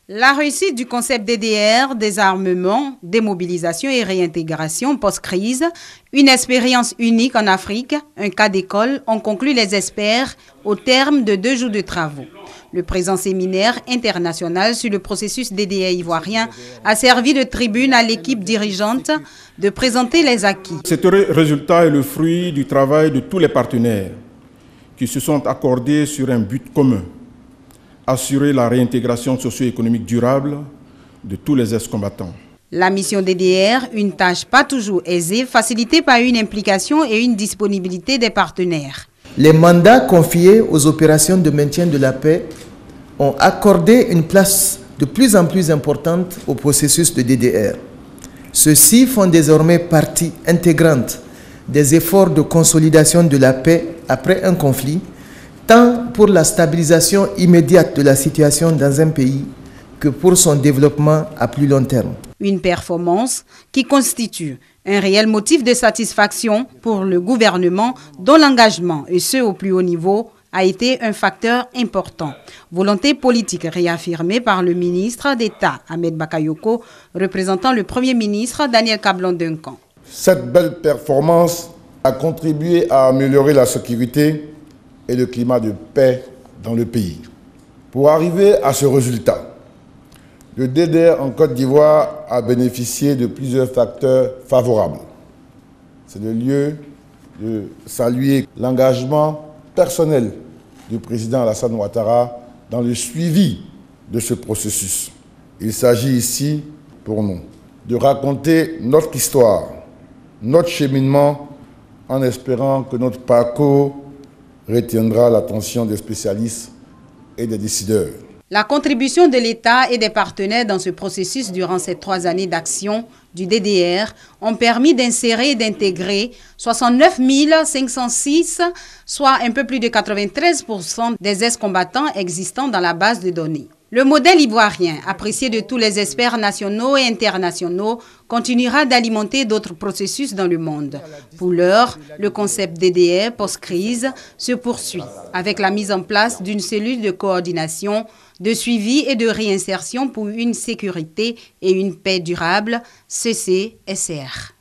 La réussite du concept DDR, désarmement, démobilisation et réintégration post-crise, une expérience unique en Afrique, un cas d'école, ont conclu les experts au terme de 2 jours de travaux. Le présent séminaire international sur le processus DDR ivoirien a servi de tribune à l'équipe dirigeante de présenter les acquis. Cet résultat est le fruit du travail de tous les partenaires qui se sont accordés sur un but commun: assurer la réintégration socio-économique durable de tous les ex-combattants. La mission DDR, une tâche pas toujours aisée, facilitée par une implication et une disponibilité des partenaires. Les mandats confiés aux opérations de maintien de la paix ont accordé une place de plus en plus importante au processus de DDR. Ceux-ci font désormais partie intégrante des efforts de consolidation de la paix après un conflit, tant pour la stabilisation immédiate de la situation dans un pays que pour son développement à plus long terme. Une performance qui constitue un réel motif de satisfaction pour le gouvernement dont l'engagement, et ce au plus haut niveau, a été un facteur important. Volonté politique réaffirmée par le ministre d'État Ahmed Bakayoko, représentant le Premier ministre Daniel Kablan-Duncan. Cette belle performance a contribué à améliorer la sécurité et le climat de paix dans le pays. Pour arriver à ce résultat, le DDR en Côte d'Ivoire a bénéficié de plusieurs facteurs favorables. C'est le lieu de saluer l'engagement personnel du président Alassane Ouattara dans le suivi de ce processus. Il s'agit ici, pour nous, de raconter notre histoire, notre cheminement, en espérant que notre parcours retiendra l'attention des spécialistes et des décideurs. La contribution de l'État et des partenaires dans ce processus durant ces 3 années d'action du DDR ont permis d'insérer et d'intégrer 69 506, soit un peu plus de 93% des ex-combattants existants dans la base de données. Le modèle ivoirien, apprécié de tous les experts nationaux et internationaux, continuera d'alimenter d'autres processus dans le monde. Pour l'heure, le concept DDR post-crise se poursuit avec la mise en place d'une cellule de coordination, de suivi et de réinsertion pour une sécurité et une paix durable, CCSR.